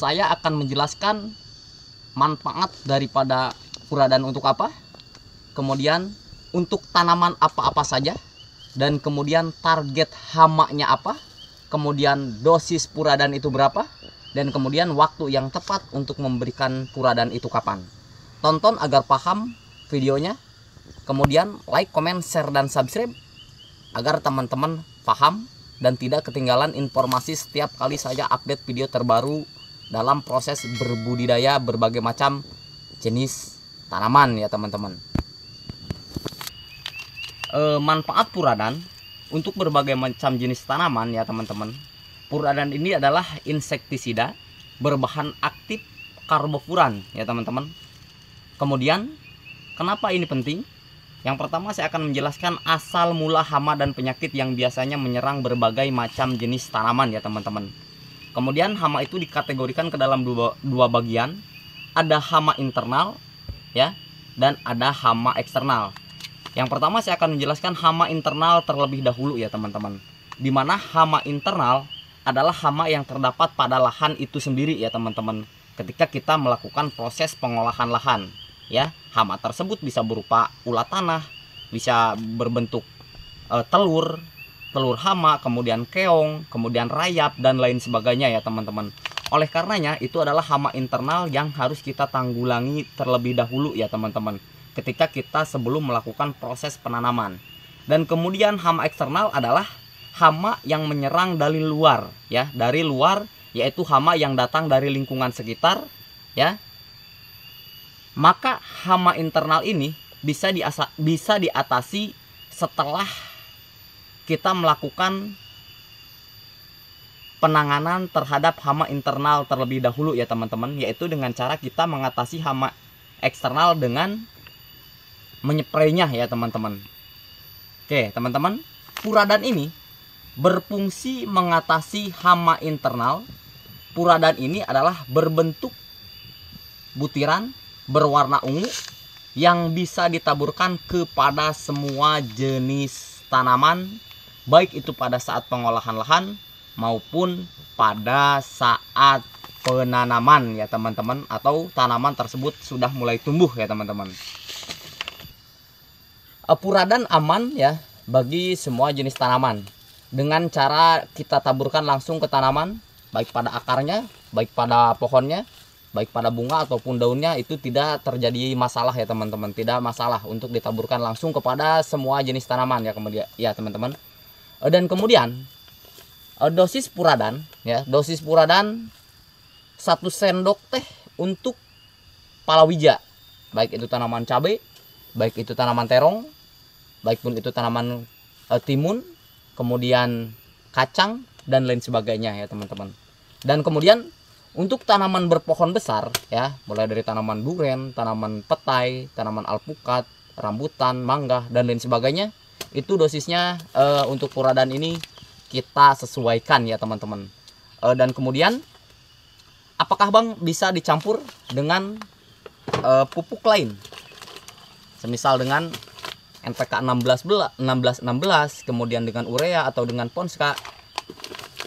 saya akan menjelaskan manfaat daripada Puradan untuk apa, kemudian untuk tanaman apa-apa saja, dan kemudian target hamanya apa, kemudian dosis Puradan itu berapa, dan kemudian waktu yang tepat untuk memberikan Puradan itu kapan. Tonton agar paham videonya, kemudian like, comment, share, dan subscribe agar teman-teman paham dan tidak ketinggalan informasi setiap kali saya update video terbaru dalam proses berbudidaya berbagai macam jenis tanaman ya teman-teman. Manfaat Puradan untuk berbagai macam jenis tanaman ya teman-teman. Puradan ini adalah insektisida berbahan aktif karbofuran ya teman-teman. Kemudian kenapa ini penting? Yang pertama saya akan menjelaskan asal mula hama dan penyakit yang biasanya menyerang berbagai macam jenis tanaman ya teman-teman. Kemudian hama itu dikategorikan ke dalam dua bagian. Ada hama internal ya, dan ada hama eksternal. Yang pertama saya akan menjelaskan hama internal terlebih dahulu ya teman-teman. Dimana hama internal adalah hama yang terdapat pada lahan itu sendiri ya teman-teman. Ketika kita melakukan proses pengolahan lahan ya, hama tersebut bisa berupa ulat tanah, bisa berbentuk telur hama, kemudian keong, kemudian rayap, dan lain sebagainya ya teman-teman. Oleh karenanya itu adalah hama internal yang harus kita tanggulangi terlebih dahulu ya teman-teman, ketika kita sebelum melakukan proses penanaman. Dan kemudian hama eksternal adalah hama yang menyerang dari luar ya, dari luar, yaitu hama yang datang dari lingkungan sekitar ya. Maka hama internal ini bisa diatasi setelah kita melakukan penanganan terhadap hama internal terlebih dahulu ya teman-teman, yaitu dengan cara kita mengatasi hama eksternal dengan menypraynya ya teman-teman. Oke teman-teman, Puradan ini berfungsi mengatasi hama internal. Puradan ini adalah berbentuk butiran berwarna ungu yang bisa ditaburkan kepada semua jenis tanaman, baik itu pada saat pengolahan lahan maupun pada saat penanaman ya teman-teman, atau tanaman tersebut sudah mulai tumbuh ya teman-teman. Puradan aman ya bagi semua jenis tanaman dengan cara kita taburkan langsung ke tanaman, baik pada akarnya, baik pada pohonnya, baik pada bunga ataupun daunnya. Itu tidak terjadi masalah ya teman-teman, tidak masalah untuk ditaburkan langsung kepada semua jenis tanaman ya kemudian ya teman-teman. Dan kemudian dosis Puradan ya, dosis Puradan 1 sendok teh untuk palawija, baik itu tanaman cabai, baik itu tanaman terong, baik pun itu tanaman timun, kemudian kacang, dan lain sebagainya ya teman-teman. Dan kemudian untuk tanaman berpohon besar ya, mulai dari tanaman duren, tanaman petai, tanaman alpukat, rambutan, mangga, dan lain sebagainya, itu dosisnya untuk Puradan ini kita sesuaikan ya teman-teman. Dan kemudian apakah Bang bisa dicampur dengan pupuk lain, semisal dengan NPK 1616, kemudian dengan urea atau dengan Ponska?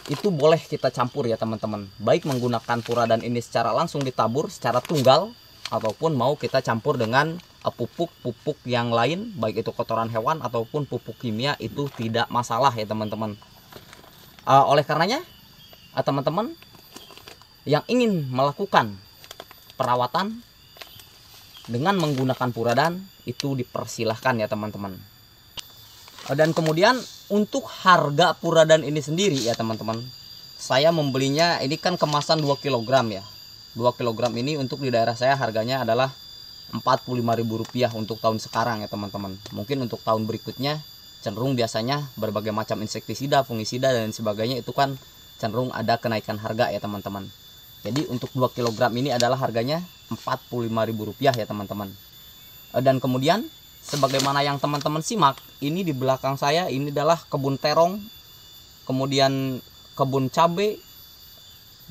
Itu boleh kita campur ya teman-teman, baik menggunakan Puradan ini secara langsung ditabur secara tunggal, ataupun mau kita campur dengan pupuk-pupuk yang lain, baik itu kotoran hewan ataupun pupuk kimia, itu tidak masalah ya teman-teman. Oleh karenanya teman-teman yang ingin melakukan perawatan dengan menggunakan Puradan itu dipersilahkan ya teman-teman. Dan kemudian untuk harga Puradan ini sendiri ya teman-teman, saya membelinya ini kan kemasan 2 kg ya. 2 kg ini untuk di daerah saya harganya adalah Rp45.000 untuk tahun sekarang ya teman-teman. Mungkin untuk tahun berikutnya cenderung biasanya berbagai macam insektisida, fungisida, dan sebagainya itu kan cenderung ada kenaikan harga ya teman-teman. Jadi untuk 2 kg ini adalah harganya Rp45.000 ya teman-teman. Dan kemudian sebagaimana yang teman-teman simak, ini di belakang saya ini adalah kebun terong, kemudian kebun cabai,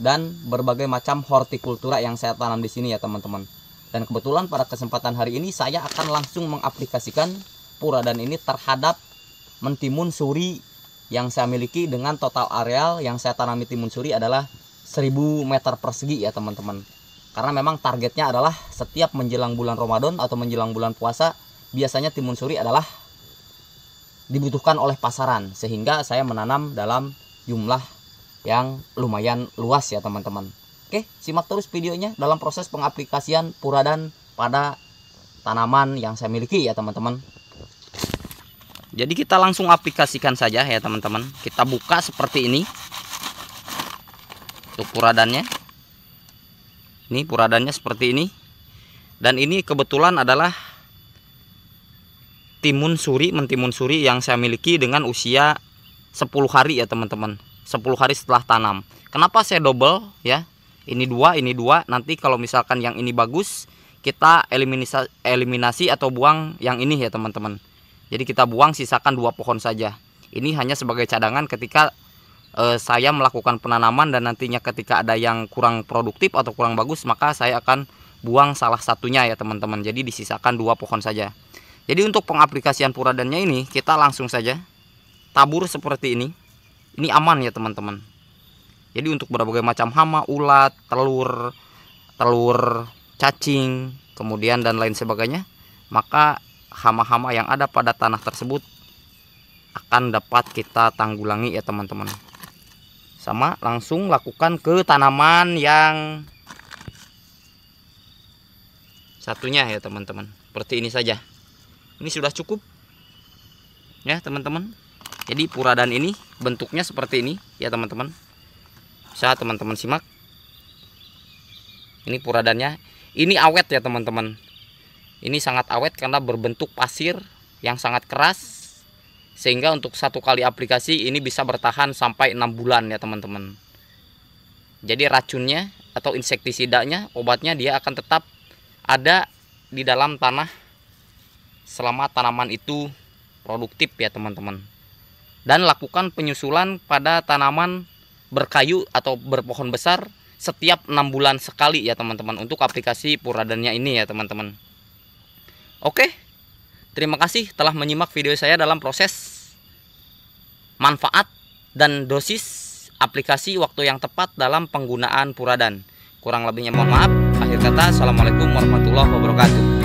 dan berbagai macam hortikultura yang saya tanam di sini ya teman-teman. Dan kebetulan pada kesempatan hari ini saya akan langsung mengaplikasikan Puradan ini terhadap mentimun suri yang saya miliki, dengan total areal yang saya tanami timun suri adalah 1000 meter persegi ya teman-teman. Karena memang targetnya adalah setiap menjelang bulan Ramadan atau menjelang bulan puasa, biasanya timun suri adalah dibutuhkan oleh pasaran, sehingga saya menanam dalam jumlah yang lumayan luas ya teman-teman. Oke, simak terus videonya dalam proses pengaplikasian Puradan pada tanaman yang saya miliki ya teman-teman. Jadi kita langsung aplikasikan saja ya teman-teman. Kita buka seperti ini untuk Puradannya. Ini Puradannya seperti ini. Dan ini kebetulan adalah timun suri, mentimun suri yang saya miliki dengan usia 10 hari ya teman-teman. 10 hari setelah tanam. Kenapa saya double ya? Ini dua. Nanti kalau misalkan yang ini bagus, kita eliminasi atau buang yang ini ya teman-teman. Jadi kita buang, sisakan 2 pohon saja. Ini hanya sebagai cadangan ketika saya melakukan penanaman, dan nantinya ketika ada yang kurang produktif atau kurang bagus, maka saya akan buang salah satunya ya teman-teman. Jadi disisakan 2 pohon saja. Jadi untuk pengaplikasian Puradannya ini kita langsung saja tabur seperti ini. Ini aman ya teman-teman. Jadi untuk berbagai macam hama, ulat, telur cacing, kemudian dan lain sebagainya, maka hama-hama yang ada pada tanah tersebut akan dapat kita tanggulangi ya teman-teman. Sama langsung lakukan ke tanaman yang satunya ya teman-teman. Seperti ini saja. Ini sudah cukup ya teman-teman. Jadi Puradan ini bentuknya seperti ini ya teman-teman. Bisa teman-teman simak. Ini Puradannya. Ini awet ya teman-teman. Ini sangat awet karena berbentuk pasir yang sangat keras, sehingga untuk satu kali aplikasi ini bisa bertahan sampai 6 bulan ya teman-teman. Jadi racunnya atau insektisidanya, obatnya dia akan tetap ada di dalam tanah selama tanaman itu produktif ya teman-teman. Dan lakukan penyusulan pada tanaman berkayu atau berpohon besar setiap 6 bulan sekali ya teman-teman, untuk aplikasi Puradannya ini ya teman-teman. Oke, terima kasih telah menyimak video saya dalam proses manfaat dan dosis aplikasi waktu yang tepat dalam penggunaan Puradan. Kurang lebihnya mohon maaf. Akhir kata, assalamualaikum warahmatullahi wabarakatuh.